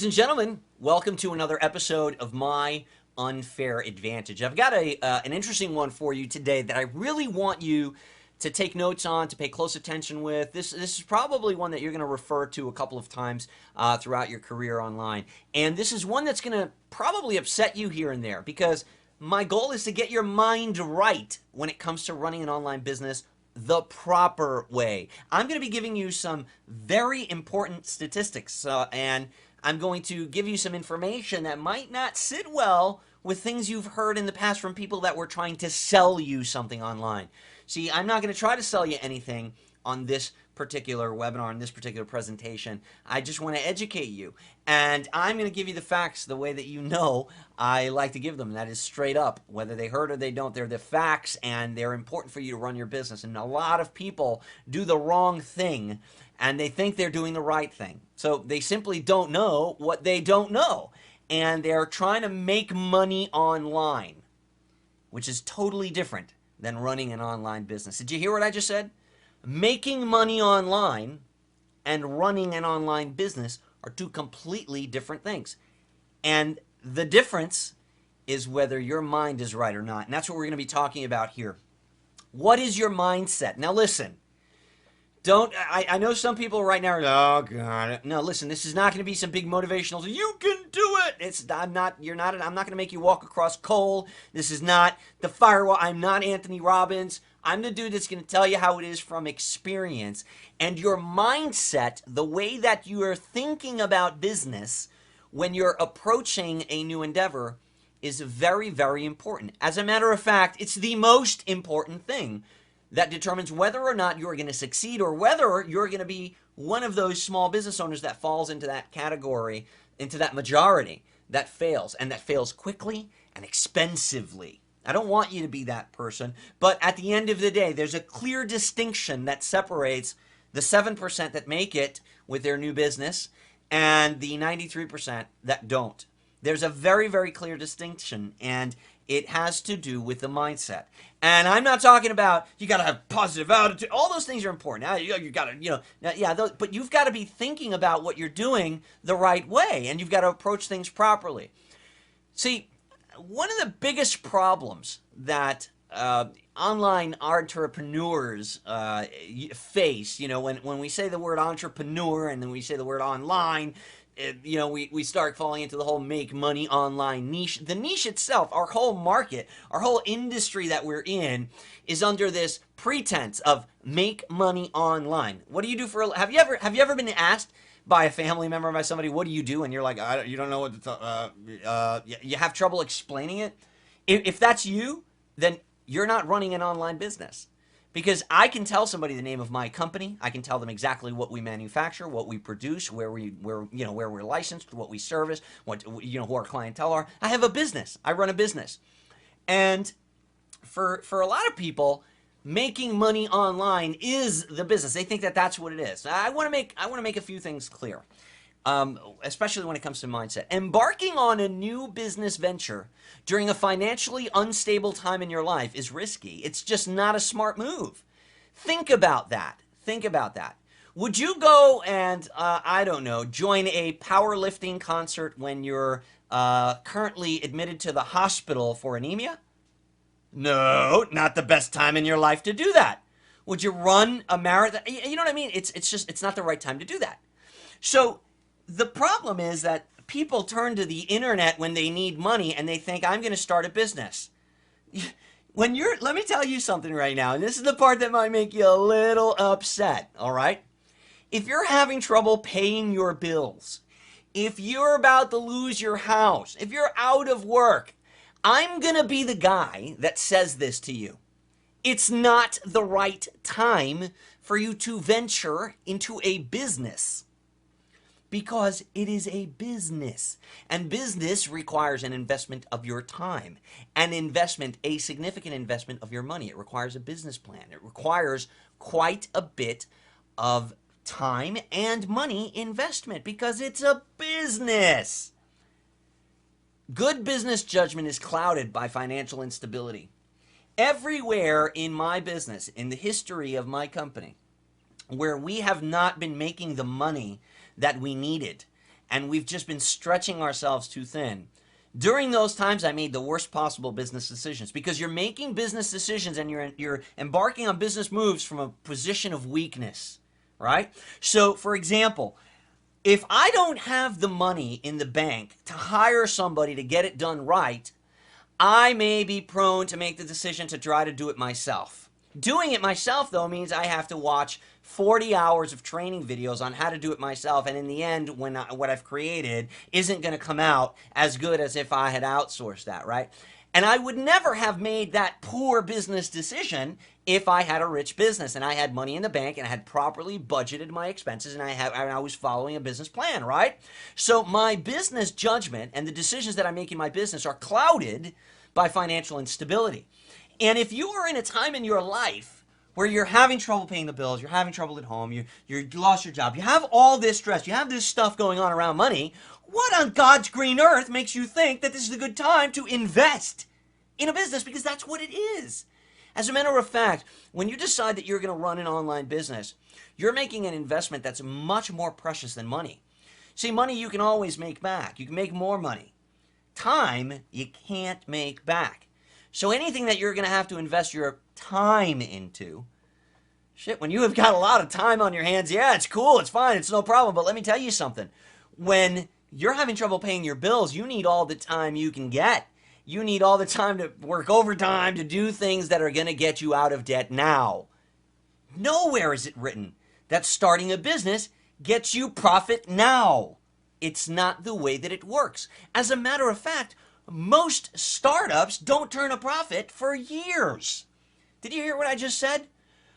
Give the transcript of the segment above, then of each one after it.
Ladies and gentlemen, welcome to another episode of My Unfair Advantage. I've got an interesting one for you today that I really want you to take notes on, to pay close attention with. This is probably one that you're going to refer to a couple of times throughout your career online. And this is one that's going to probably upset you here and there because my goal is to get your mind right when it comes to running an online business the proper way. I'm going to be giving you some very important statistics, and I'm going to give you some information that might not sit well with things you've heard in the past from people that were trying to sell you something online. See, I'm not going to try to sell you anything on this particular webinar, in this particular presentation. I just want to educate you. And I'm going to give you the facts the way that you know I like to give them. That is straight up. Whether they heard or they don't, they're the facts, and they're important for you to run your business. And a lot of people do the wrong thing, and they think they're doing the right thing. So they simply don't know what they don't know. And they're trying to make money online, which is totally different than running an online business. Did you hear what I just said? Making money online and running an online business are two completely different things. And the difference is whether your mind is right or not. And that's what we're going to be talking about here. What is your mindset? Now listen, I know some people right now are, oh God. No, listen, this is not going to be some big motivational, you can do it. I'm not going to make you walk across coal. This is not the firewall. I'm not Anthony Robbins. I'm the dude that's going to tell you how it is from experience. And your mindset, the way that you are thinking about business when you're approaching a new endeavor is very, very important. As a matter of fact, it's the most important thing that determines whether or not you're going to succeed or whether you're going to be one of those small business owners that falls into that category, into that majority that fails, and that fails quickly and expensively. I don't want you to be that person, but at the end of the day, there's a clear distinction that separates the 7% that make it with their new business and the 93% that don't. There's a very, very clear distinction, and it has to do with the mindset. And I'm not talking about you got to have positive attitude. All those things are important. Now you got to, but you've got to be thinking about what you're doing the right way, and you've got to approach things properly. See, one of the biggest problems that online entrepreneurs face, when we say the word entrepreneur and then we say the word online, we start falling into the whole make money online niche. The niche itself, our whole market, our whole industry that we're in is under this pretense of make money online. What do you do for, have you ever been asked by a family member, by somebody, what do you do? And you're like, you don't know what to you have trouble explaining it. If that's you, then you're not running an online business. Because I can tell somebody the name of my company, I can tell them exactly what we manufacture, what we produce, where we're licensed, what we service, who our clientele are. I have a business. I run a business. And for a lot of people, making money online is the business. They think that that's what it is. I want to make a few things clear, especially when it comes to mindset. Embarking on a new business venture during a financially unstable time in your life is risky. It's just not a smart move. Think about that. Think about that. Would you go and, join a powerlifting concert when you're currently admitted to the hospital for anemia? No, not the best time in your life to do that. Would you run a marathon? You know what I mean? It's not the right time to do that. So the problem is that people turn to the internet when they need money and they think, I'm going to start a business. Let me tell you something right now, and this is the part that might make you a little upset, all right? If you're having trouble paying your bills, if you're about to lose your house, if you're out of work, I'm going to be the guy that says this to you. It's not the right time for you to venture into a business. Because it is a business. And business requires an investment of your time. A significant investment of your money. It requires a business plan. It requires quite a bit of time and money investment because it's a business. Good business judgment is clouded by financial instability. Everywhere in my business, in the history of my company, where we have not been making the money that we needed, and we've just been stretching ourselves too thin. During those times, I made the worst possible business decisions because you're making business decisions and you're embarking on business moves from a position of weakness, right? So, for example, if I don't have the money in the bank to hire somebody to get it done right, I may be prone to make the decision to try to do it myself. Doing it myself, though, means I have to watch 40 hours of training videos on how to do it myself, and in the end, what I've created isn't going to come out as good as if I had outsourced that, right? And I would never have made that poor business decision if I had a rich business and I had money in the bank and I had properly budgeted my expenses and I was following a business plan, right? So my business judgment and the decisions that I make in my business are clouded by financial instability. And if you are in a time in your life where you're having trouble paying the bills, you're having trouble at home, you lost your job, you have all this stress, you have this stuff going on around money, what on God's green earth makes you think that this is a good time to invest in a business? Because that's what it is. As a matter of fact, when you decide that you're going to run an online business, you're making an investment that's much more precious than money. See, money you can always make back. You can make more money. Time, you can't make back. So anything that you're going to have to invest your time into, shit, when you have got a lot of time on your hands, yeah, it's cool, it's fine, it's no problem. But let me tell you something. When you're having trouble paying your bills, you need all the time you can get. You need all the time to work overtime, to do things that are going to get you out of debt now. Nowhere is it written that starting a business gets you profit now. It's not the way that it works. As a matter of fact, most startups don't turn a profit for years. Did you hear what I just said?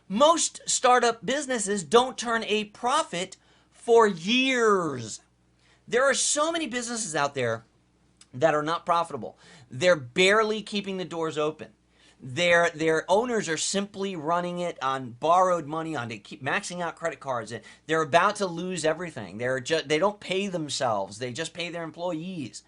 Most startup businesses don't turn a profit for years. There are so many businesses out there that are not profitable. They're barely keeping the doors open. Their owners are simply running it on borrowed money, on to keep maxing out credit cards. They're about to lose everything. They don't pay themselves. They just pay their employees.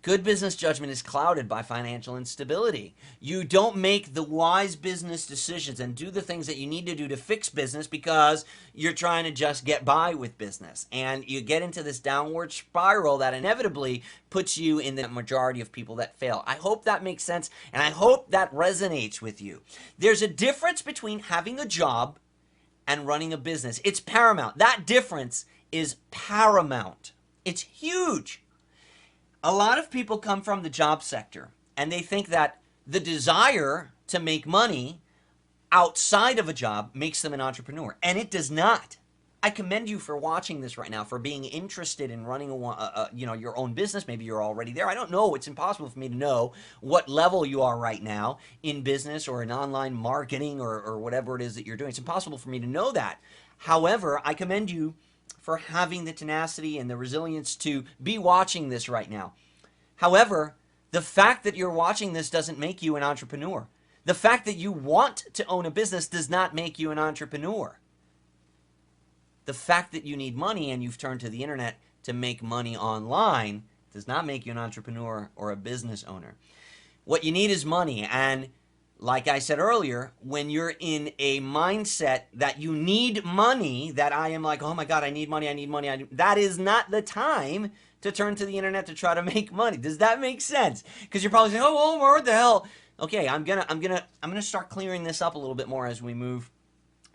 Good business judgment is clouded by financial instability. You don't make the wise business decisions and do the things that you need to do to fix business because you're trying to just get by with business. And you get into this downward spiral that inevitably puts you in the majority of people that fail. I hope that makes sense, and I hope that resonates with you. There's a difference between having a job and running a business. It's paramount. That difference is paramount. It's huge. A lot of people come from the job sector and they think that the desire to make money outside of a job makes them an entrepreneur, and it does not. I commend you for watching this right now, for being interested in running your own business. Maybe you're already there. I don't know. It's impossible for me to know what level you are right now in business or in online marketing or whatever it is that you're doing. It's impossible for me to know that. However, I commend you for having the tenacity and the resilience to be watching this right now. However, the fact that you're watching this doesn't make you an entrepreneur. The fact that you want to own a business does not make you an entrepreneur. The fact that you need money and you've turned to the internet to make money online does not make you an entrepreneur or a business owner. What you need is money, and like I said earlier, when you're in a mindset that you need money, that I am like, oh my God, I need money, that is not the time to turn to the internet to try to make money. Does that make sense? Because you're probably saying, oh, well, what the hell? Okay, I'm gonna start clearing this up a little bit more as we move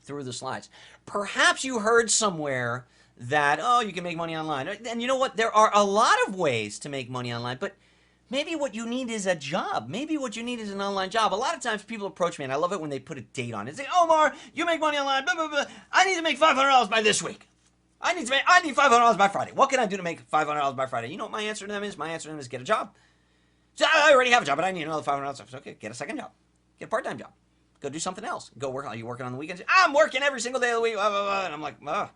through the slides. Perhaps you heard somewhere that, oh, you can make money online. And you know what? There are a lot of ways to make money online, but maybe what you need is a job. Maybe what you need is an online job. A lot of times people approach me, and I love it when they put a date on it. They say, Omar, you make money online, blah, blah, blah. I need to make $500 by this week. I need $500 by Friday. What can I do to make $500 by Friday? You know what my answer to them is? My answer to them is get a job. So I already have a job, but I need another $500. Okay, get a second job. Get a part-time job. Go do something else. Go work. Are you working on the weekends? I'm working every single day of the week. Blah, blah, blah. And I'm like, oh,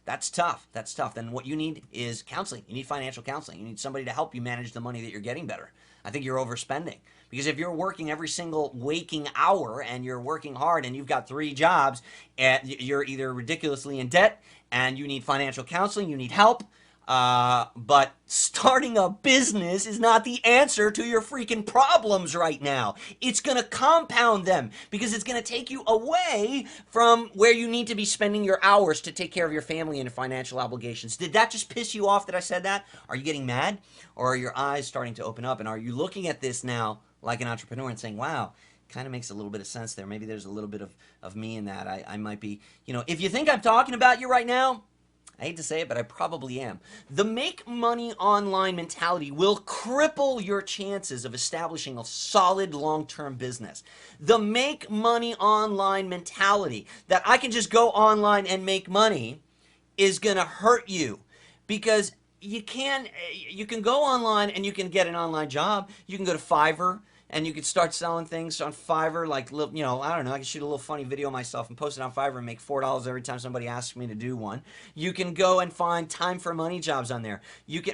that's tough. That's tough. Then what you need is counseling. You need financial counseling. You need somebody to help you manage the money that you're getting better. I think you're overspending. Because if you're working every single waking hour and you're working hard and you've got 3 jobs, and you're either ridiculously in debt and you need financial counseling, you need help, But starting a business is not the answer to your freaking problems right now. It's going to compound them because it's going to take you away from where you need to be spending your hours to take care of your family and financial obligations. Did that just piss you off that I said that? Are you getting mad? Or are your eyes starting to open up? And are you looking at this now like an entrepreneur and saying, wow, kind of makes a little bit of sense there. Maybe there's a little bit of me in that. I might be, if you think I'm talking about you right now, I hate to say it, but I probably am. The make money online mentality will cripple your chances of establishing a solid long-term business. The make money online mentality that I can just go online and make money is going to hurt you because you can go online and you can get an online job. You can go to Fiverr and you could start selling things on Fiverr, like, I don't know, I can shoot a little funny video myself and post it on Fiverr and make $4 every time somebody asks me to do one. You can go and find time for money jobs on there.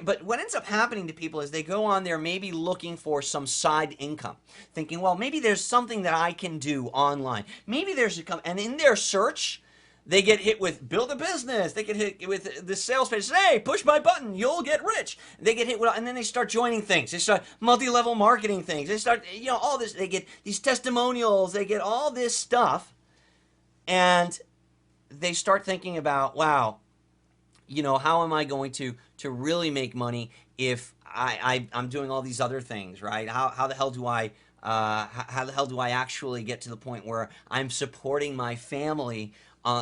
But what ends up happening to people is they go on there maybe looking for some side income, thinking, well, maybe there's something that I can do online. Maybe and in their search, they get hit with build a business. They get hit with the sales page. Hey, push my button, you'll get rich. They get hit with, and then they start joining things. They start multi-level marketing things. They start, all this. They get these testimonials. They get all this stuff, and they start thinking about, wow, how am I going to really make money if I'm doing all these other things, right? How the hell do I actually get to the point where I'm supporting my family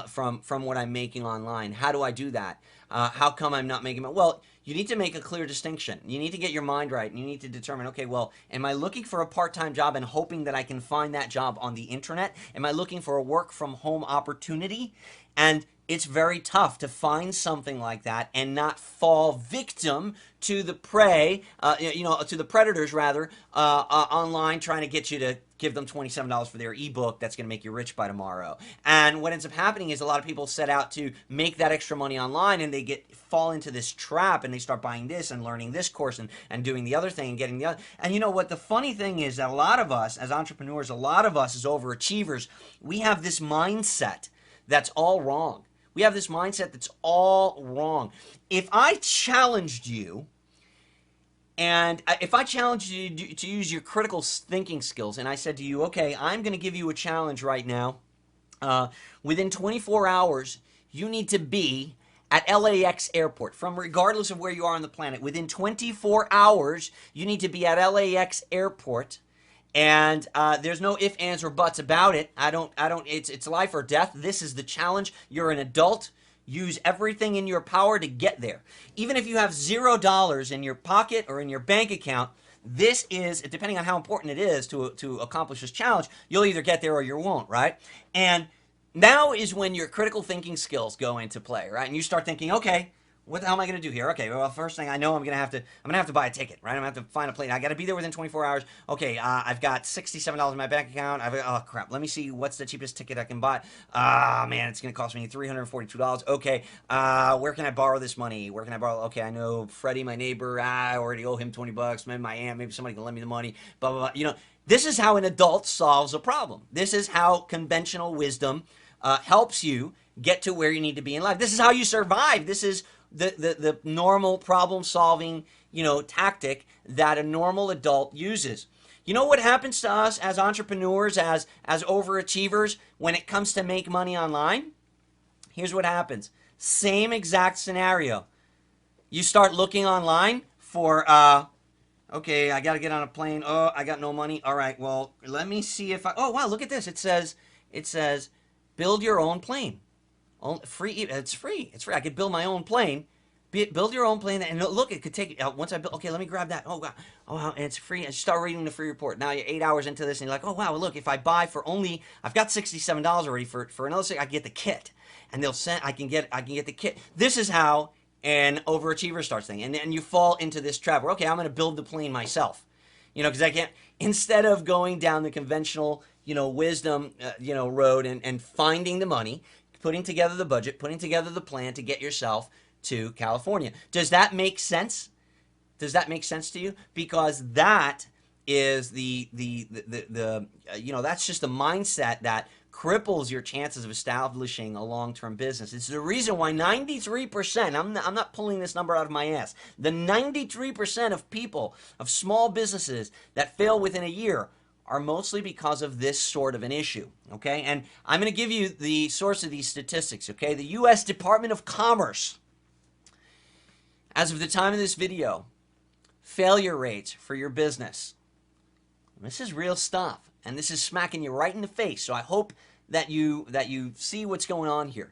from what I'm making online? How do I do that? How come I'm not making money? Well, you need to make a clear distinction. You need to get your mind right, and you need to determine, okay, well, am I looking for a part-time job and hoping that I can find that job on the internet? Am I looking for a work-from-home opportunity? And it's very tough to find something like that and not fall victim to the prey, to the predators rather, online trying to get you to give them $27 for their ebook that's going to make you rich by tomorrow. And what ends up happening is a lot of people set out to make that extra money online, and they fall into this trap, and they start buying this and learning this course and doing the other thing and getting the other. And you know what? The funny thing is that a lot of us as entrepreneurs, a lot of us as overachievers, we have this mindset that's all wrong. We have this mindset that's all wrong. If I challenged you, and if I challenged you to use your critical thinking skills, and I said to you, okay, I'm going to give you a challenge right now. Within 24 hours, you need to be at LAX airport, from regardless of where you are on the planet. Within 24 hours, you need to be at LAX airport. And there's no ifs, ands, or buts about it. It's life or death. This is the challenge. You're an adult. Use everything in your power to get there. Even if you have $0 in your pocket or in your bank account, this is, depending on how important it is to accomplish this challenge, you'll either get there or you won't, right? And now is when your critical thinking skills go into play, right? And you start thinking, okay, what the hell am I going to do here? Okay, well, first thing I know, I'm going to have to buy a ticket, right? I'm going to have to find a plane. I got to be there within 24 hours. Okay, I've got $67 in my bank account. Oh crap, let me see what's the cheapest ticket I can buy. Man, it's going to cost me $342. Okay, where can I borrow this money? Where can I borrow? Okay, I know Freddie, my neighbor. I already owe him $20. Maybe my aunt, maybe somebody can lend me the money. Blah blah blah. This is how an adult solves a problem. This is how conventional wisdom helps you get to where you need to be in life. This is how you survive. This is the normal problem solving, tactic that a normal adult uses. You know what happens to us as entrepreneurs, as overachievers when it comes to make money online? Here's what happens. Same exact scenario. You start looking online for, okay, I got to get on a plane. Oh, I got no money. All right, well, let me see if oh, wow, look at this. It says, build your own plane. Free. It's free. It's free. I could build my own plane. Build your own plane, and look, it could take. Once I build, okay, let me grab that. Oh god, oh wow, and it's free. And start reading the free report. Now you're 8 hours into this, and you're like, oh wow, look, if I buy for only, I've got $67 already for another thing. I can get the kit, and they'll send. I can get the kit. This is how an overachiever starts thinking, and you fall into this trap where, okay, I'm going to build the plane myself. Because I can't, instead of going down the conventional, wisdom, road and finding the money, putting together the budget, putting together the plan to get yourself to California. Does that make sense? Does that make sense to you? Because that is that's just the mindset that cripples your chances of establishing a long-term business. It's the reason why 93%, I'm not pulling this number out of my ass, the 93% of people, of small businesses that fail within a year are mostly because of this sort of an issue, okay? And I'm going to give you the source of these statistics, okay? The U.S. Department of Commerce, as of the time of this video, failure rates for your business. This is real stuff, and this is smacking you right in the face, so I hope that you see what's going on here.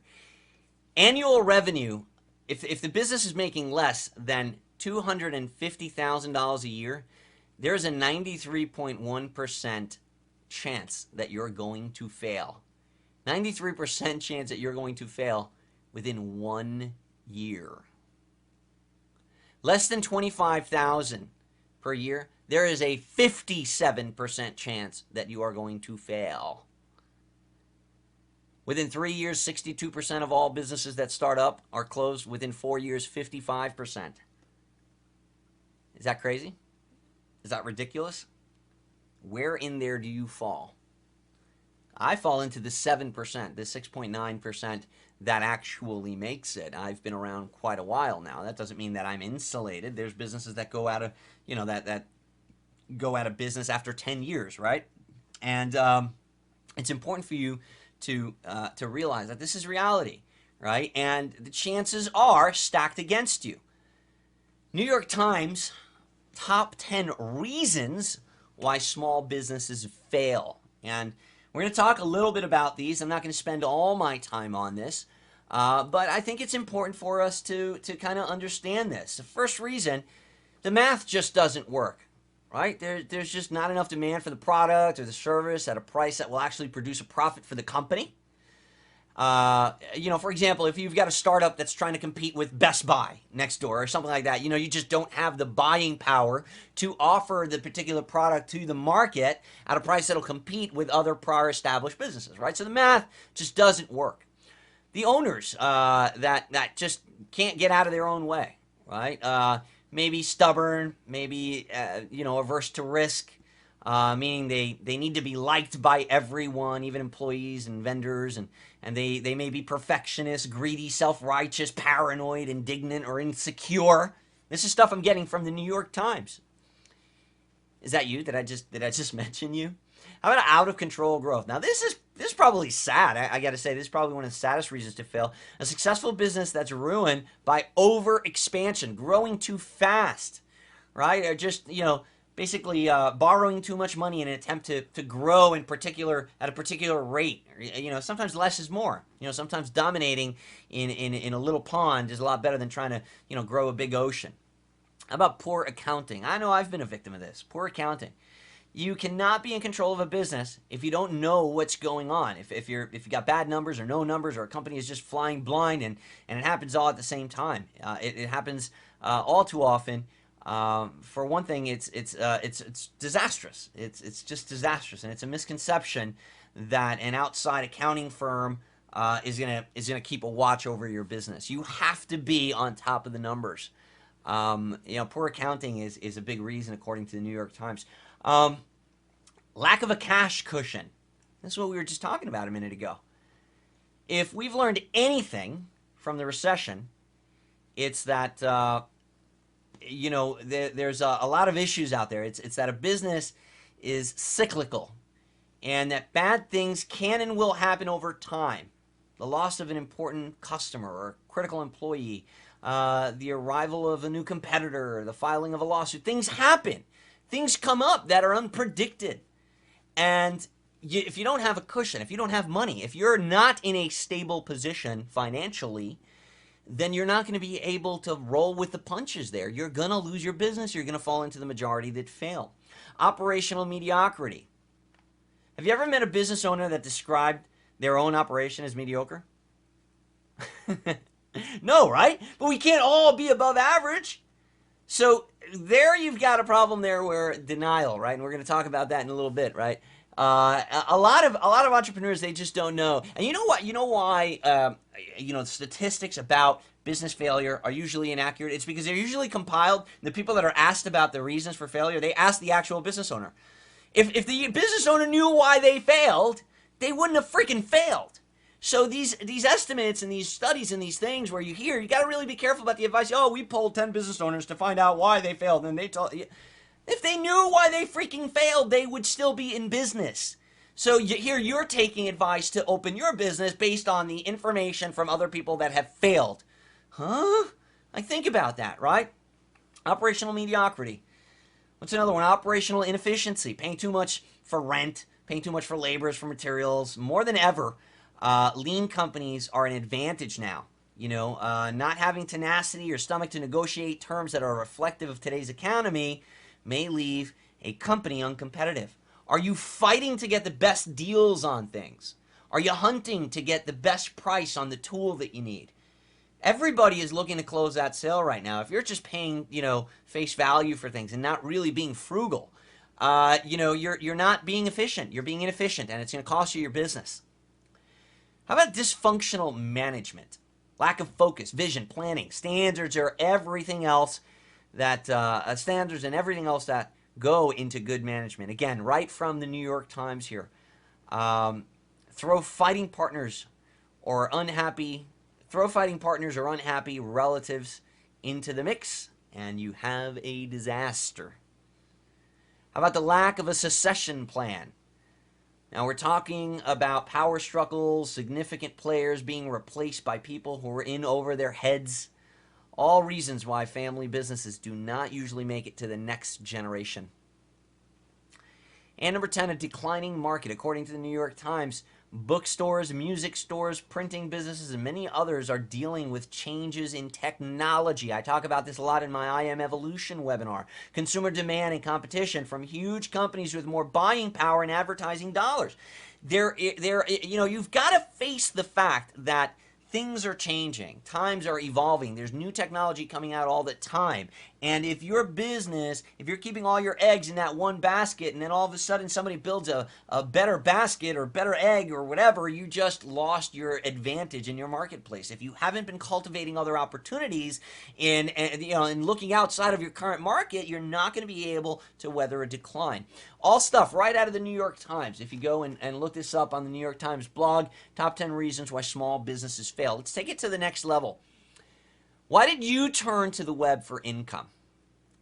Annual revenue, if the business is making less than $250,000 a year, there's a 93.1% chance that you're going to fail. 93% chance that you're going to fail within 1 year. Less than $25,000 per year, there is a 57% chance that you are going to fail. Within 3 years, 62% of all businesses that start up are closed. Within 4 years, 55%. Is that crazy? Is that ridiculous? Where in there do you fall? I fall into the 7%, the 6.9% that actually makes it. I've been around quite a while now. That doesn't mean that I'm insulated. There's businesses that go out of, that go out of business after 10 years, right? And it's important for you to realize that this is reality, right? And the chances are stacked against you. New York Times, top 10 reasons why small businesses fail. And we're going to talk a little bit about these. I'm not going to spend all my time on this, but I think it's important for us to kind of understand this. The first reason, the math just doesn't work, right? There's just not enough demand for the product or the service at a price that will actually produce a profit for the company. For example, if you've got a startup that's trying to compete with Best Buy next door or something like that, you just don't have the buying power to offer the particular product to the market at a price that'll compete with other prior established businesses, right? So the math just doesn't work. The owners that just can't get out of their own way, right? Maybe stubborn, maybe averse to risk. Meaning they need to be liked by everyone, even employees and vendors, and they may be perfectionists, greedy, self-righteous, paranoid, indignant, or insecure. This is stuff I'm getting from the New York Times. Is that you? Did I just mention you? How about out of control growth? Now this is probably sad. I got to say, this is probably one of the saddest reasons to fail. A successful business that's ruined by over expansion, growing too fast, right? Or just basically borrowing too much money in an attempt to grow at a particular rate. Sometimes less is more. Sometimes dominating in a little pond is a lot better than trying to grow a big ocean. How about poor accounting? I know I've been a victim of this. Poor accounting. You cannot be in control of a business if you don't know what's going on. If you got bad numbers or no numbers, or a company is just flying blind and it happens all at the same time. It happens all too often. For one thing, it's disastrous. It's just disastrous, and it's a misconception that an outside accounting firm is gonna keep a watch over your business. You have to be on top of the numbers. Poor accounting is a big reason, according to the New York Times. Lack of a cash cushion. This is what we were just talking about a minute ago. If we've learned anything from the recession, it's that there's a lot of issues out there. It's that a business is cyclical, and that bad things can and will happen over time. The loss of an important customer or a critical employee, the arrival of a new competitor, the filing of a lawsuit. Things happen. Things come up that are unpredicted. And if you don't have a cushion, if you don't have money, if you're not in a stable position financially, then you're not going to be able to roll with the punches there. You're going to lose your business. You're going to fall into the majority that fail. Operational mediocrity. Have you ever met a business owner that described their own operation as mediocre? No, right? But we can't all be above average. So there you've got a problem there where denial, right? And we're going to talk about that in a little bit, right? A lot of entrepreneurs, they just don't know. And you know what? You know why statistics about business failure are usually inaccurate? It's because they're usually compiled. The people that are asked about the reasons for failure, they ask the actual business owner. If the business owner knew why they failed, they wouldn't have freaking failed. So these estimates and these studies and these things where you hear, you got to really be careful about the advice. Oh, we polled 10 business owners to find out why they failed, and they told you. If they knew why they freaking failed, they would still be in business. So here you're taking advice to open your business based on the information from other people that have failed. Huh? I think about that, right? Operational mediocrity. What's another one? Operational inefficiency. Paying too much for rent, paying too much for laborers, for materials. More than ever, lean companies are an advantage now. Not having tenacity or stomach to negotiate terms that are reflective of today's economy may leave a company uncompetitive. Are you fighting to get the best deals on things? Are you hunting to get the best price on the tool that you need? Everybody is looking to close that sale right now. If you're just paying, face value for things and not really being frugal, you're not being efficient. You're being inefficient, and it's going to cost you your business. How about dysfunctional management? Lack of focus, vision, planning, standards, or everything else that standards and everything else that go into good management. Again, right from the New York Times here. Throw fighting partners or unhappy relatives into the mix, and you have a disaster. How about the lack of a succession plan? Now, we're talking about power struggles, significant players being replaced by people who are in over their heads. All reasons why family businesses do not usually make it to the next generation. And number 10, a declining market. According to the New York Times, bookstores, music stores, printing businesses, and many others are dealing with changes in technology. I talk about this a lot in my I Am Evolution webinar. Consumer demand and competition from huge companies with more buying power and advertising dollars. You've got to face the fact that things are changing. Times are evolving. There's new technology coming out all the time. And if your business, if you're keeping all your eggs in that one basket and then all of a sudden somebody builds a better basket or better egg or whatever, you just lost your advantage in your marketplace. If you haven't been cultivating other opportunities and looking outside of your current market, you're not going to be able to weather a decline. All stuff right out of the New York Times. If you go and look this up on the New York Times blog, top 10 reasons why small businesses fail. Let's take it to the next level. Why did you turn to the web for income?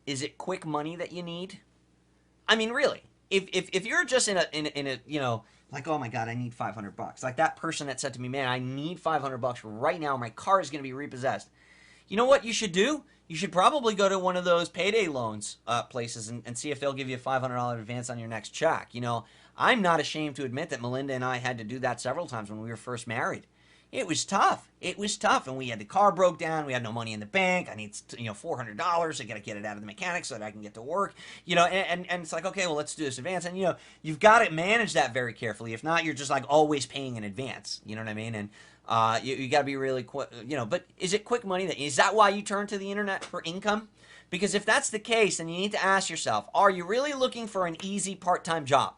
Is it quick money that you need? I mean, really, if you're just in a like, oh my God, I need $500. Like that person that said to me, man, I need $500 right now. My car is going to be repossessed. You know what you should do? You should probably go to one of those payday loans places and see if they'll give you a $500 advance on your next check. I'm not ashamed to admit that Melinda and I had to do that several times when we were first married. It was tough. And we had the car broke down. We had no money in the bank. I need, $400. I got to get it out of the mechanic so that I can get to work. And it's like, okay, well, let's do this advance. And, you've got to manage that very carefully. If not, you're just like always paying in advance. You know what I mean? And you got to be really quick, but is it quick money? Is that why you turn to the internet for income? Because if that's the case, then you need to ask yourself, are you really looking for an easy part-time job?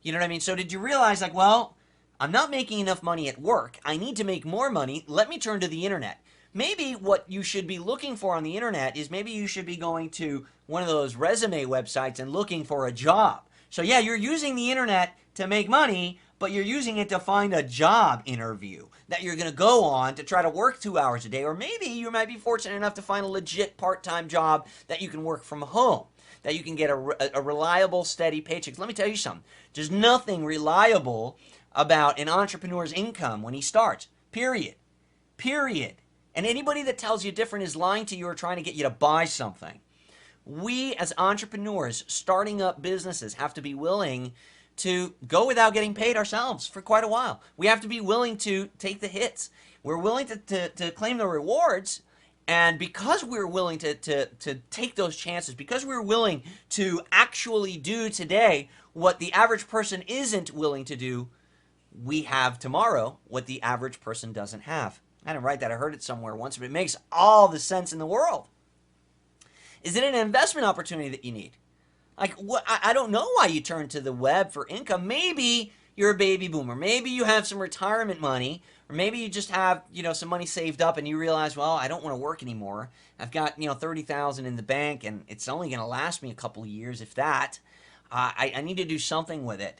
You know what I mean? So did you realize, like, well, I'm not making enough money at work. I need to make more money. Let me turn to the internet. Maybe what you should be looking for on the internet is maybe you should be going to one of those resume websites and looking for a job. So yeah, you're using the internet to make money, but you're using it to find a job interview that you're going to go on to try to work 2 hours a day. Or maybe you might be fortunate enough to find a legit part-time job that you can work from home, that you can get a reliable, steady paycheck. Let me tell you something. There's nothing reliable about an entrepreneur's income when he starts. Period. And anybody that tells you different is lying to you or trying to get you to buy something. We as entrepreneurs starting up businesses have to be willing to go without getting paid ourselves for quite a while. We have to be willing to take the hits. We're willing to claim the rewards. And because we're willing to take those chances, because we're willing to actually do today what the average person isn't willing to do, we have tomorrow what the average person doesn't have. I didn't write that. I heard it somewhere once, but it makes all the sense in the world. Is it an investment opportunity that you need? Like, I don't know why you turn to the web for income. Maybe you're a baby boomer. Maybe you have some retirement money, or maybe you just have, some money saved up and you realize, well, I don't want to work anymore. I've got, $30,000 in the bank and it's only going to last me a couple of years, if that. I need to do something with it.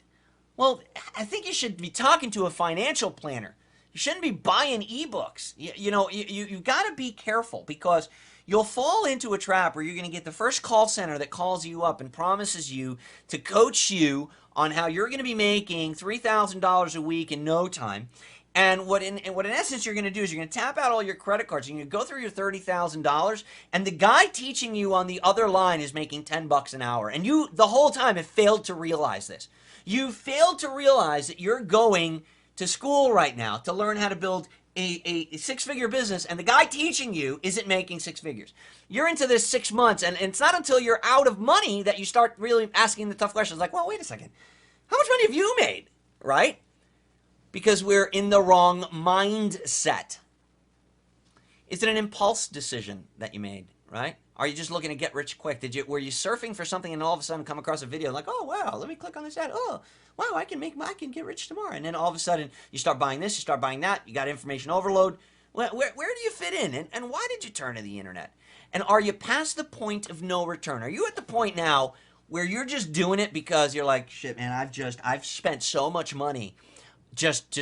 Well, I think you should be talking to a financial planner. You shouldn't be buying ebooks. You got to be careful because you'll fall into a trap where you're going to get the first call center that calls you up and promises you to coach you on how you're going to be making $3,000 a week in no time. And what in essence you're going to do is you're going to tap out all your credit cards. You're going to go through your $30,000, and the guy teaching you on the other line is making $10 an hour. And you, the whole time, have failed to realize this. You failed to realize that you're going to school right now to learn how to build a six-figure business, and the guy teaching you isn't making six figures. You're into this 6 months, and it's not until you're out of money that you start really asking the tough questions like, well, wait a second. How much money have you made? Right? Because we're in the wrong mindset. Is it an impulse decision that you made, right? Are you just looking to get rich quick? Were you surfing for something and all of a sudden come across a video like, oh wow, let me click on this ad. Oh wow, I can get rich tomorrow. And then all of a sudden you start buying this, you start buying that. You got information overload. Where do you fit in? And why did you turn to the internet? And are you past the point of no return? Are you at the point now where you're just doing it because you're like, shit, man, I've spent so much money just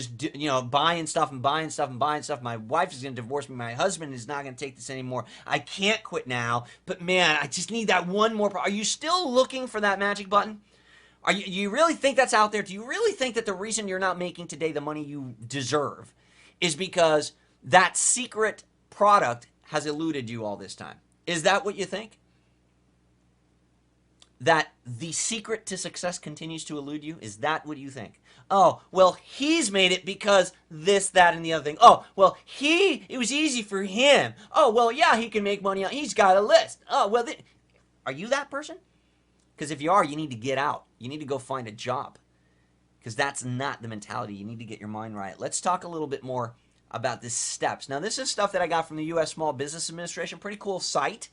buying stuff and buying stuff and buying stuff. My wife is going to divorce me. My husband is not going to take this anymore. I can't quit now. But man, I just need that one more. Are you still looking for that magic button? You really think that's out there? Do you really think that the reason you're not making today the money you deserve is because that secret product has eluded you all this time? Is that what you think? That the secret to success continues to elude you? Is that what you think? Oh, well, he's made it because this, that, and the other thing. Oh, well, it was easy for him. Oh, well, yeah, he can make money. He's got a list. Oh, well, are you that person? Because if you are, you need to get out. You need to go find a job. Because that's not the mentality. You need to get your mind right. Let's talk a little bit more about the steps. Now, this is stuff that I got from the U.S. Small Business Administration. Pretty cool site.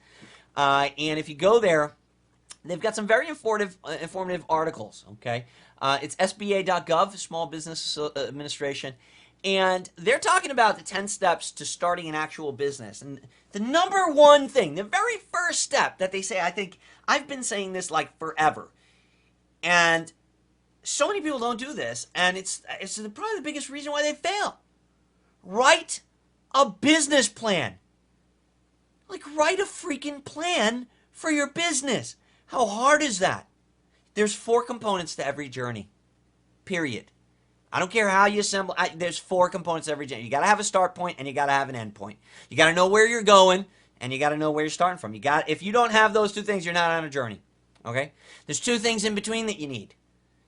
And if you go there, they've got some very informative articles, okay? It's SBA.gov, Small Business Administration, and they're talking about the 10 steps to starting an actual business. And the number one thing, the very first step that they say, I think I've been saying this like forever, and so many people don't do this, and it's probably the biggest reason why they fail. Write a business plan. Like, write a freaking plan for your business. How hard is that? There's 4 components to every journey, period. I don't care how you assemble. There's 4 components to every journey. You got to have a start point and you got to have an end point. You got to know where you're going and you got to know where you're starting from. If you don't have those 2 things, you're not on a journey. Okay? There's 2 things in between that you need.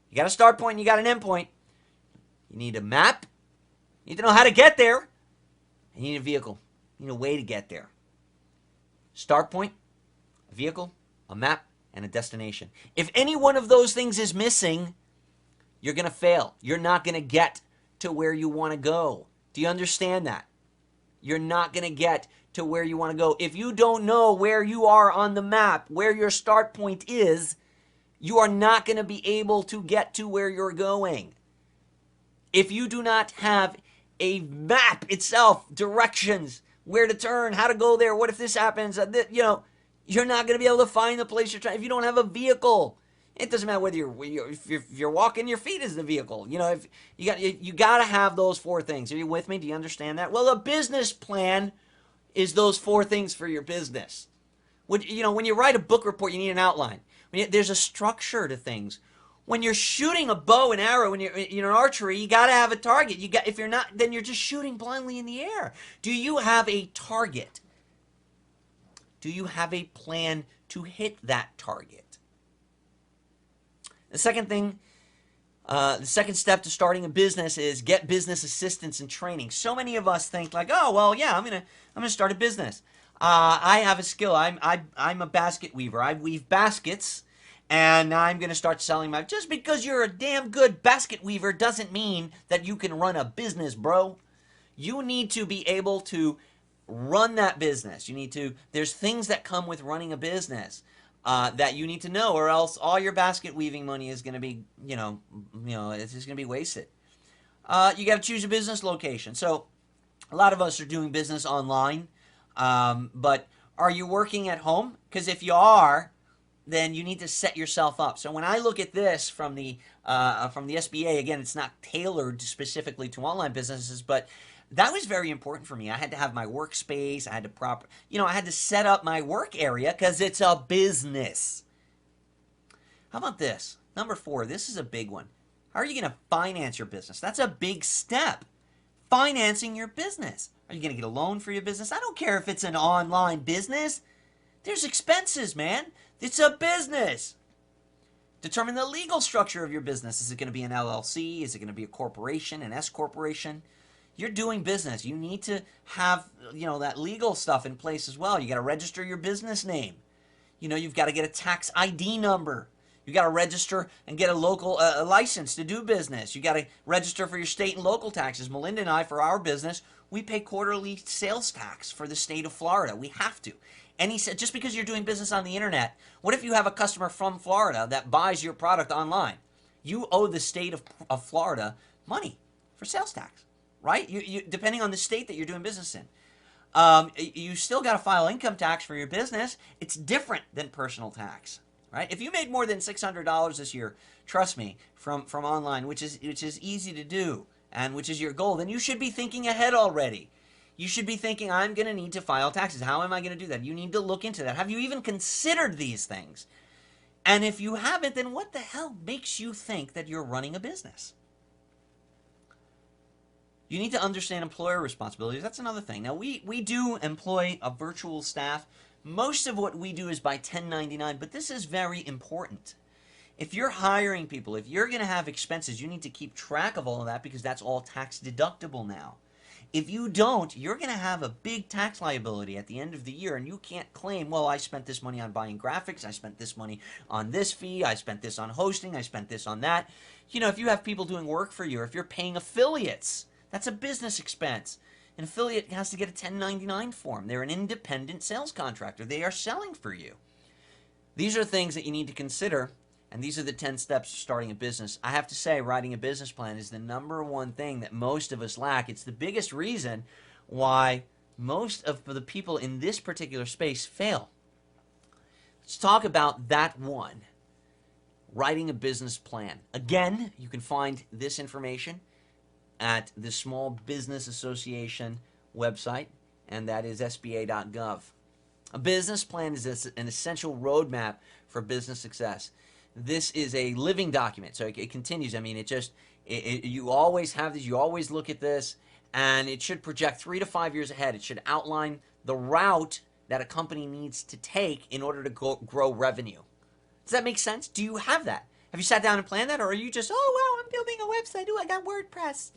You got a start point and you got an end point. You need a map. You need to know how to get there. And you need a vehicle. You need a way to get there. Start point, a vehicle, a map, and a destination. If any one of those things is missing, you're going to fail. You're not going to get to where you want to go. Do you understand that? You're not going to get to where you want to go. If you don't know where you are on the map, where your start point is, you are not going to be able to get to where you're going. If you do not have a map itself, directions, where to turn, how to go there, what if this happens, you're not going to be able to find the place you're trying. If you don't have a vehicle, it doesn't matter whether if you're walking, your feet is the vehicle. If you got to have those 4 things. Are you with me? Do you understand that? Well, a business plan is those 4 things for your business. When you write a book report, you need an outline. There's a structure to things. When you're shooting a bow and arrow, when you're in archery, you got to have a target. If you're not, then you're just shooting blindly in the air. Do you have a target? Do you have a plan to hit that target? The second thing, the second step to starting a business is get business assistance and training. So many of us think like, oh well, yeah, I'm gonna start a business. I have a skill. I'm a basket weaver. I weave baskets, and now I'm gonna start selling my. Just because you're a damn good basket weaver doesn't mean that you can run a business, bro. You need to be able to run that business. There's things that come with running a business that you need to know, or else all your basket weaving money is going to be, it's just going to be wasted. You got to choose a business location. So a lot of us are doing business online, but are you working at home? Because if you are, then you need to set yourself up. So when I look at this from the SBA, again, it's not tailored specifically to online businesses, but that was very important for me. I had to have my workspace. I had to I had to set up my work area because it's a business. How about this? Number 4, this is a big one. How are you going to finance your business? That's a big step. Financing your business. Are you going to get a loan for your business? I don't care if it's an online business. There's expenses, man. It's a business. Determine the legal structure of your business. Is it going to be an LLC? Is it going to be a corporation, an S corporation? You're doing business. You need to have, that legal stuff in place as well. You got to register your business name. You've got to get a tax ID number. You got to register and get a local license to do business. You got to register for your state and local taxes. Melinda and I, for our business, we pay quarterly sales tax for the state of Florida. We have to. And he said, just because you're doing business on the internet, what if you have a customer from Florida that buys your product online? You owe the state of Florida money for sales tax, right? You depending on the state that you're doing business in. You still got to file income tax for your business. It's different than personal tax. Right? If you made more than $600 this year, trust me, from online, which is easy to do, and which is your goal, then you should be thinking ahead already. You should be thinking, I'm going to need to file taxes. How am I going to do that? You need to look into that. Have you even considered these things? And if you haven't, then what the hell makes you think that you're running a business? You need to understand employer responsibilities. That's another thing. Now, we do employ a virtual staff. Most of what we do is by 1099, but this is very important. If you're hiring people, if you're going to have expenses, you need to keep track of all of that because that's all tax deductible now. If you don't, you're going to have a big tax liability at the end of the year, and you can't claim, well, I spent this money on buying graphics, I spent this money on this fee, I spent this on hosting, I spent this on that. If you have people doing work for you, or if you're paying affiliates, that's a business expense. An affiliate has to get a 1099 form. They're an independent sales contractor. They are selling for you. These are things that you need to consider, and these are the 10 steps to starting a business. I have to say, writing a business plan is the number one thing that most of us lack. It's the biggest reason why most of the people in this particular space fail. Let's talk about that one, writing a business plan. Again, you can find this information at the Small Business Association website, and that is sba.gov. A business plan is an essential roadmap for business success. This is a living document, so it continues. I mean, you always have this, you always look at this, and it should project 3 to 5 years ahead. It should outline the route that a company needs to take in order to grow revenue. Does that make sense? Do you have that? Have you sat down and planned that, or are you just, oh, wow, I'm building a website. Oh, I got WordPress.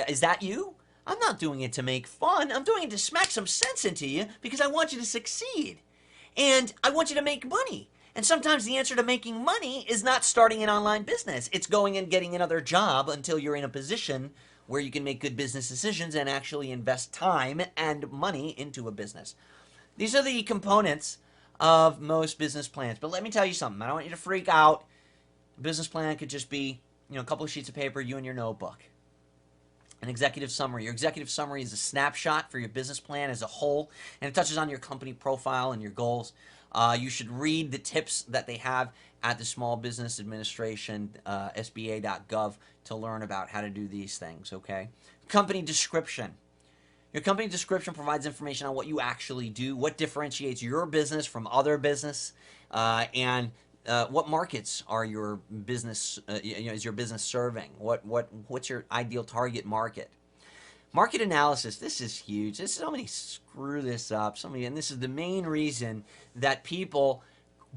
Is that you? I'm not doing it to make fun. I'm doing it to smack some sense into you because I want you to succeed. And I want you to make money. And sometimes the answer to making money is not starting an online business. It's going and getting another job until you're in a position where you can make good business decisions and actually invest time and money into a business. These are the components of most business plans. But let me tell you something. I don't want you to freak out. A business plan could just be, a couple of sheets of paper, you and your notebook. An executive summary. Your executive summary is a snapshot for your business plan as a whole, and it touches on your company profile and your goals. You should read the tips that they have at the Small Business Administration, sba.gov, to learn about how to do these things, okay? Company description. Your company description provides information on what you actually do, what differentiates your business from other business, and what markets are your business? Is your business serving? What's your ideal target market? Market analysis. This is huge. Somebody screw this up. And this is the main reason that people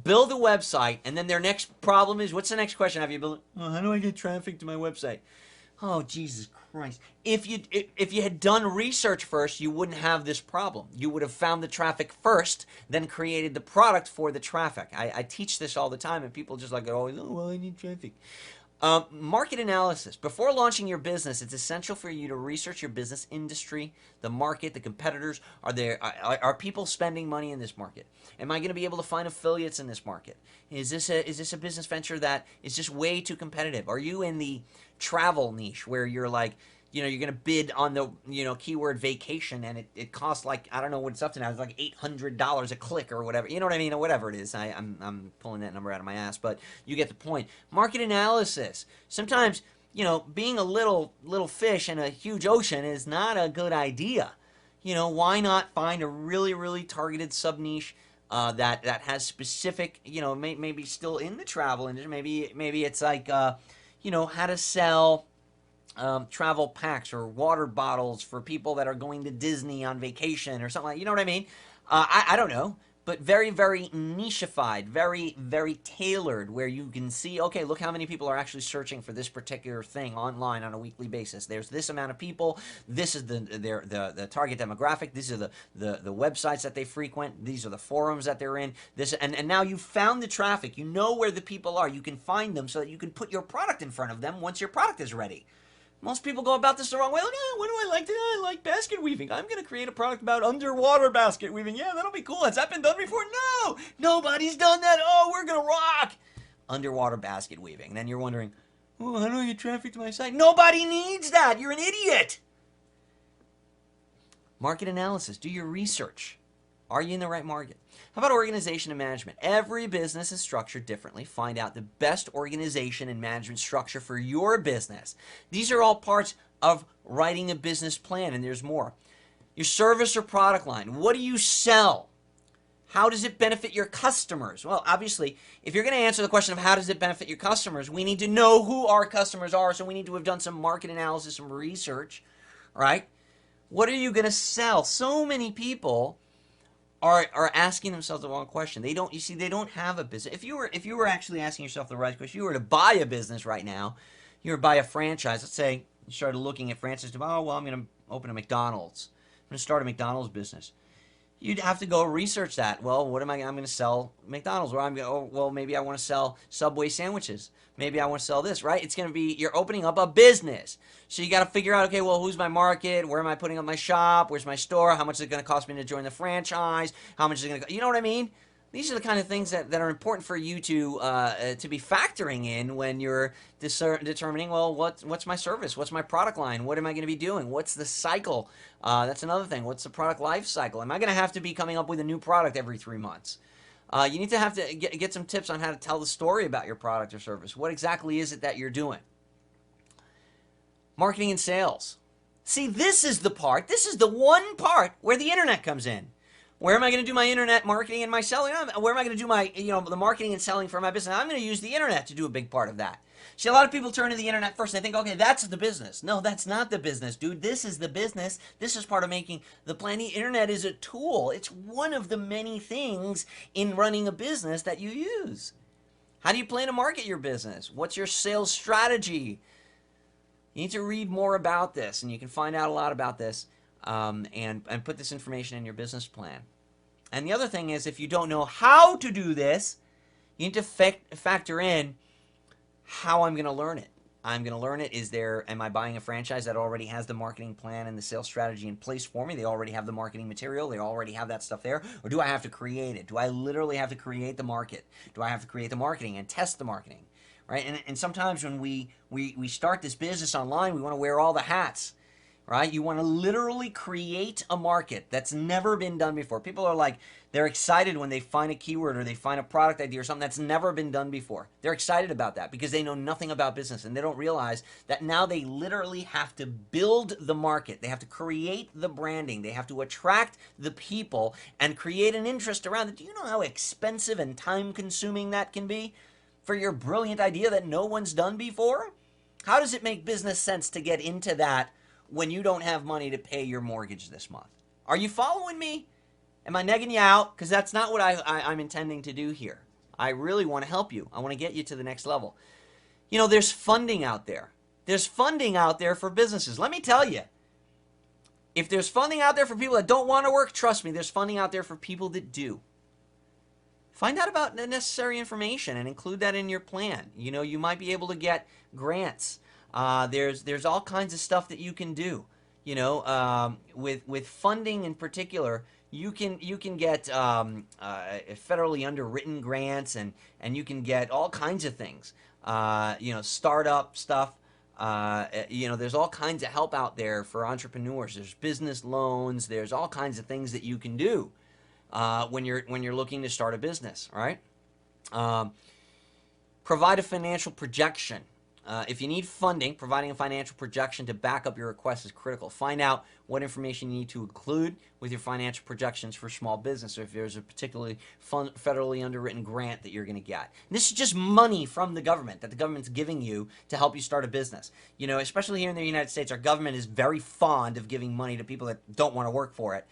build a website, and then their next problem is, what's the next question? Have you built? Oh, how do I get traffic to my website? Oh, Jesus Christ. If you had done research first, you wouldn't have this problem. You would have found the traffic first, then created the product for the traffic. I teach this all the time, and people just like, oh, well, I need traffic. Market analysis. Before launching your business, it's essential for you to research your business industry, the market, the competitors. Are people spending money in this market? Am I going to be able to find affiliates in this market? Is this a business venture that is just way too competitive? Are you in the travel niche where you're like, you're going to bid on the, keyword vacation, and it costs like, I don't know what it's up to now. It's like $800 a click or whatever. You know what I mean? Or whatever it is. I'm pulling that number out of my ass, but you get the point. Market analysis. Sometimes, being a little fish in a huge ocean is not a good idea. Why not find a really, really targeted sub niche that has specific, maybe still in the travel industry. Maybe it's like, how to sell travel packs or water bottles for people that are going to Disney on vacation or something like. You know what I mean? I don't know. But very, very nicheified, very, very tailored, where you can see, okay, look how many people are actually searching for this particular thing online on a weekly basis. There's this amount of people. This is the target demographic. These are the websites that they frequent. These are the forums that they're in. And now you've found the traffic. You know where the people are. You can find them so that you can put your product in front of them once your product is ready. Most people go about this the wrong way. Like, what do I like? I like basket weaving. I'm going to create a product about underwater basket weaving. Yeah, that'll be cool. Has that been done before? No, nobody's done that. Oh, we're going to rock. Underwater basket weaving. And then you're wondering, oh, how do I get traffic to my site? Nobody needs that. You're an idiot. Market analysis. Do your research. Are you in the right market? How about organization and management? Every business is structured differently. Find out the best organization and management structure for your business. These are all parts of writing a business plan, and there's more. Your service or product line. What do you sell? How does it benefit your customers? Well, obviously, if you're going to answer the question of how does it benefit your customers, we need to know who our customers are, so we need to have done some market analysis, some research, right? What are you going to sell? So many people are asking themselves the wrong question. They don't have a business. If you were actually asking yourself the right question, you were to buy a business right now, you were to buy a franchise. Let's say you started looking at franchises. Oh, well, I'm going to open a McDonald's. I'm going to start a McDonald's business. You'd have to go research that. Well, I'm going to sell McDonald's. Well, maybe I want to sell Subway sandwiches. Maybe I want to sell this, right? It's going to be, you're opening up a business. So you got to figure out, okay, well, who's my market? Where am I putting up my shop? Where's my store? How much is it going to cost me to join the franchise? How much is it going to, you know what I mean? These are the kind of things that are important for you to be factoring in when you're determining, well, what's my service? What's my product line? What am I going to be doing? What's the cycle? That's another thing. What's the product life cycle? Am I going to have to be coming up with a new product every 3 months? You need to have to get some tips on how to tell the story about your product or service. What exactly is it that you're doing? Marketing and sales. See, this is the one part where the internet comes in. Where am I going to do my internet marketing and my selling? Where am I going to do my, the marketing and selling for my business? I'm going to use the internet to do a big part of that. See, a lot of people turn to the internet first. They think, okay, that's the business. No, that's not the business, dude. This is the business. This is part of making the plan. The internet is a tool. It's one of the many things in running a business that you use. How do you plan to market your business? What's your sales strategy? You need to read more about this, and you can find out a lot about this and put this information in your business plan. And the other thing is, if you don't know how to do this, you need to factor in how I'm going to learn it. I'm going to learn it. Am I buying a franchise that already has the marketing plan and the sales strategy in place for me? They already have the marketing material. They already have that stuff there. Or do I have to create it? Do I literally have to create the market? Do I have to create the marketing and test the marketing? Right? And sometimes when we start this business online, we want to wear all the hats. Right? You want to literally create a market that's never been done before. People are like, they're excited when they find a keyword or they find a product idea or something that's never been done before. They're excited about that because they know nothing about business, and they don't realize that now they literally have to build the market. They have to create the branding. They have to attract the people and create an interest around it. Do you know how expensive and time-consuming that can be for your brilliant idea that no one's done before? How does it make business sense to get into that when you don't have money to pay your mortgage this month? Are you following me? Am I negging you out? Because that's not what I'm intending to do here. I really want to help you. I want to get you to the next level. There's funding out there. There's funding out there for businesses. Let me tell you, if there's funding out there for people that don't want to work, trust me, there's funding out there for people that do. Find out about the necessary information and include that in your plan. You might be able to get grants. There's all kinds of stuff that you can do. With funding in particular, you can get federally underwritten grants, and you can get all kinds of things. Startup stuff. There's all kinds of help out there for entrepreneurs. There's business loans. There's all kinds of things that you can do when you're looking to start a business, right? Provide a financial projection. If you need funding, providing a financial projection to back up your request is critical. Find out what information you need to include with your financial projections for small business, or if there's a particularly federally underwritten grant that you're going to get. And this is just money from the government that the government's giving you to help you start a business. Especially here in the United States, our government is very fond of giving money to people that don't want to work for it.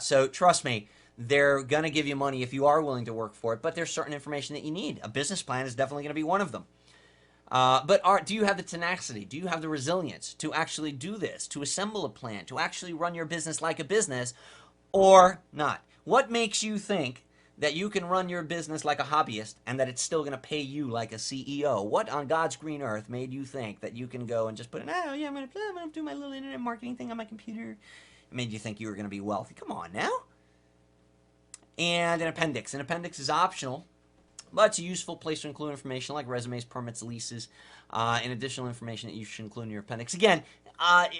So trust me, they're going to give you money if you are willing to work for it, but there's certain information that you need. A business plan is definitely going to be one of them. But do you have the tenacity? Do you have the resilience to actually do this, to assemble a plan, to actually run your business like a business, or not? What makes you think that you can run your business like a hobbyist and that it's still going to pay you like a CEO? What on God's green earth made you think that you can go and just put I'm going to do my little internet marketing thing on my computer? It made you think you were going to be wealthy. Come on now. And an appendix. An appendix is optional, but it's a useful place to include information like resumes, permits, leases, and additional information that you should include in your appendix. Again,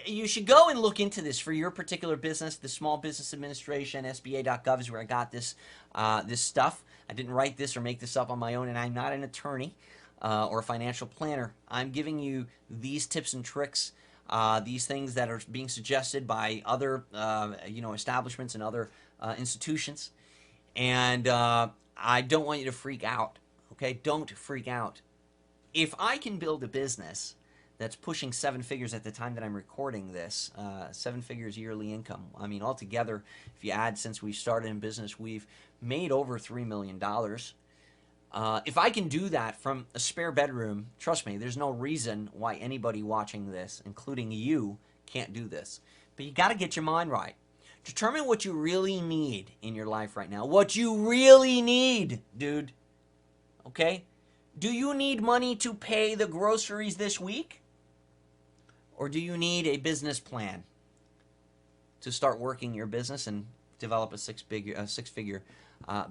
you should go and look into this for your particular business. The Small Business Administration, SBA.gov is where I got this stuff. I didn't write this or make this up on my own, and I'm not an attorney or a financial planner. I'm giving you these tips and tricks, these things that are being suggested by other establishments and other institutions. And I don't want you to freak out, okay? Don't freak out. If I can build a business that's pushing 7 figures at the time that I'm recording this, 7 figures yearly income. I mean, altogether, if you add since we started in business, we've made over $3 million. If I can do that from a spare bedroom, trust me, there's no reason why anybody watching this, including you, can't do this. But you got to get your mind right. Determine what you really need in your life right now. What you really need, dude. Okay? Do you need money to pay the groceries this week? Or do you need a business plan to start working your business and develop a six-figure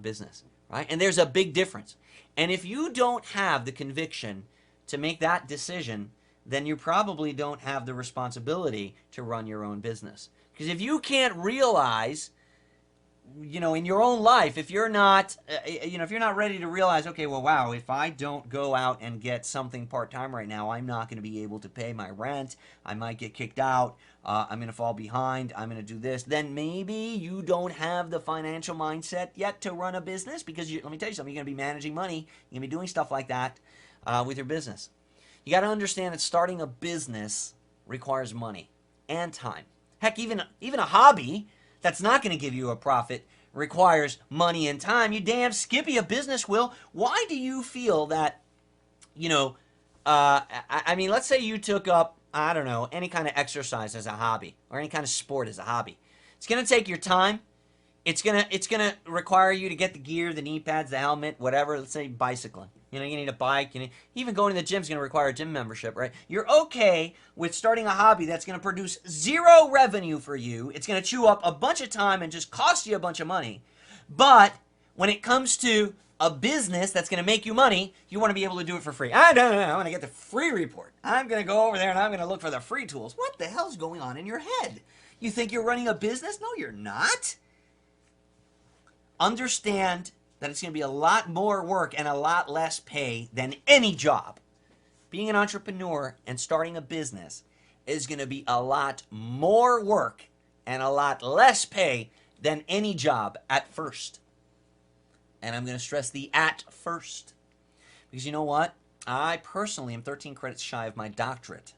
business, right? And there's a big difference. And if you don't have the conviction to make that decision, then you probably don't have the responsibility to run your own business. Because if you can't realize, in your own life, if you're not, if you're not ready to realize, okay, well, wow, if I don't go out and get something part-time right now, I'm not going to be able to pay my rent. I might get kicked out. I'm going to fall behind. I'm going to do this. Then maybe you don't have the financial mindset yet to run a business because let me tell you something. You're going to be managing money. You're going to be doing stuff like that with your business. You got to understand that starting a business requires money and time. Heck, even a hobby that's not going to give you a profit requires money and time. You damn skippy, a business will. Why do you feel that, let's say you took up, any kind of exercise as a hobby or any kind of sport as a hobby. It's going to take your time. It's gonna require you to get the gear, the knee pads, the helmet, whatever. Let's say bicycling. You need a bike. Even going to the gym is going to require a gym membership, right? You're okay with starting a hobby that's going to produce zero revenue for you. It's going to chew up a bunch of time and just cost you a bunch of money. But when it comes to a business that's going to make you money, you want to be able to do it for free. I want to get the free report. I'm going to go over there and I'm going to look for the free tools. What the hell's going on in your head? You think you're running a business? No, you're not. Understand that it's going to be a lot more work and a lot less pay than any job. Being an entrepreneur and starting a business is going to be a lot more work and a lot less pay than any job at first. And I'm going to stress the at first. Because you know what? I personally am 13 credits shy of my doctorate.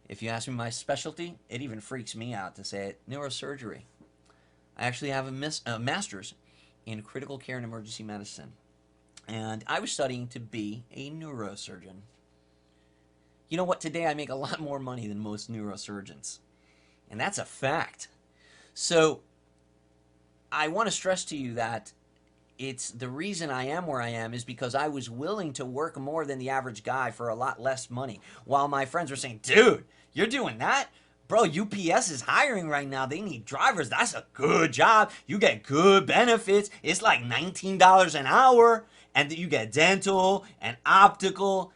If you ask me my specialty, it even freaks me out to say it, neurosurgery. I actually have a master's in critical care and emergency medicine. And I was studying to be a neurosurgeon. You know what? Today I make a lot more money than most neurosurgeons. And that's a fact. So I want to stress to you that it's the reason I am where I am is because I was willing to work more than the average guy for a lot less money. While my friends were saying, dude, you're doing that? Bro, UPS is hiring right now. They need drivers. That's a good job. You get good benefits. It's like $19 an hour. And you get dental and optical.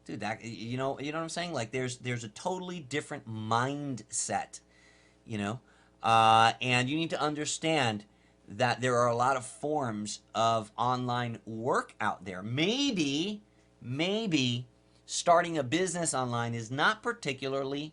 dude, that you know what I'm saying? Like there's a totally different mindset, you know, and you need to understand that there are a lot of forms of online work out there. Maybe starting a business online is not particularly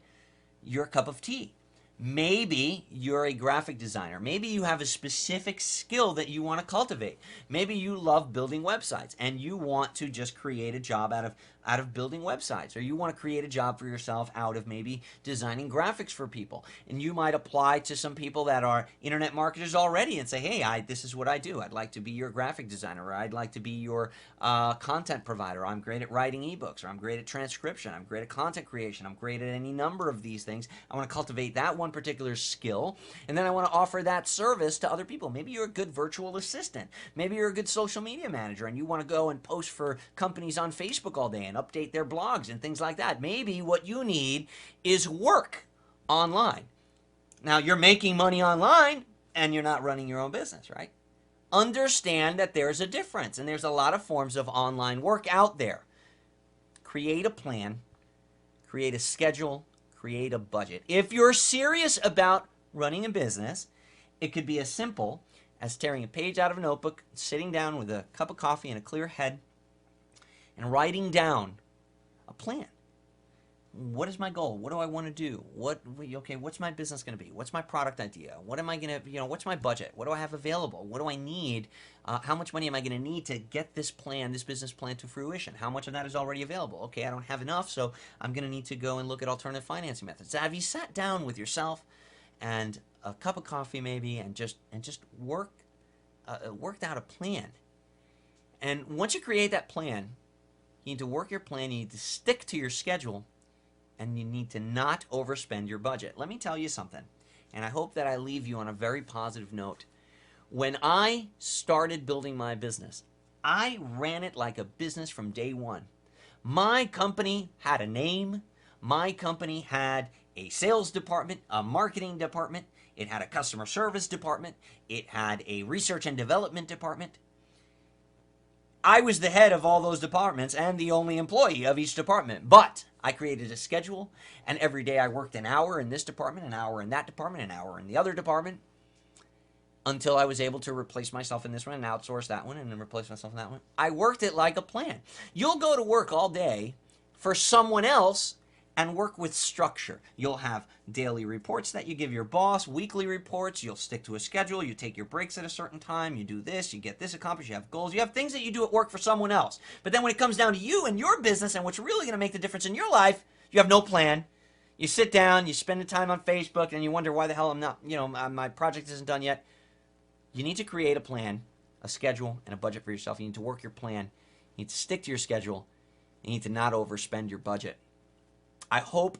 your cup of tea. Maybe you're a graphic designer. Maybe you have a specific skill that you want to cultivate. Maybe you love building websites and you want to just create a job out of building websites, or you want to create a job for yourself out of maybe designing graphics for people. And you might apply to some people that are internet marketers already and say, hey, this is what I do. I'd like to be your graphic designer, or I'd like to be your content provider. I'm great at writing ebooks, or I'm great at transcription. I'm great at content creation. I'm great at any number of these things. I want to cultivate that one particular skill, and then I want to offer that service to other people. Maybe you're a good virtual assistant. Maybe you're a good social media manager, and you want to go and post for companies on Facebook all day and update their blogs and things like that. Maybe what you need is work online. Now, you're making money online and you're not running your own business, right? Understand that there's a difference, and there's a lot of forms of online work out there. Create a plan, create a schedule, create a budget. If you're serious about running a business, it could be as simple as tearing a page out of a notebook, sitting down with a cup of coffee and a clear head, and writing down a plan. What is my goal? What do I want to do? What's my business going to be? What's my product idea? What am I going to, what's my budget? What do I have available? What do I need? How much money am I going to need to get this plan, this business plan to fruition? How much of that is already available? Okay, I don't have enough, so I'm going to need to go and look at alternative financing methods. So have you sat down with yourself and a cup of coffee maybe and just worked out a plan? And once you create that plan, you need to work your plan, you need to stick to your schedule, and you need to not overspend your budget. Let me tell you something, and I hope that I leave you on a very positive note. When I started building my business, I ran it like a business from day one. My company had a name. My company had a sales department, a marketing department. It had a customer service department. It had a research and development department. I was the head of all those departments and the only employee of each department. But I created a schedule, and every day I worked an hour in this department, an hour in that department, an hour in the other department, until I was able to replace myself in this one and outsource that one and then replace myself in that one. I worked it like a plan. You'll go to work all day for someone else and work with structure. You'll have daily reports that you give your boss, weekly reports, you'll stick to a schedule, you take your breaks at a certain time, you do this, you get this accomplished, you have goals, you have things that you do at work for someone else. But then when it comes down to you and your business and what's really going to make the difference in your life, you have no plan. You sit down, you spend the time on Facebook, and you wonder why the hell I'm not, my project isn't done yet. You need to create a plan, a schedule, and a budget for yourself. You need to work your plan. You need to stick to your schedule. You need to not overspend your budget. I hope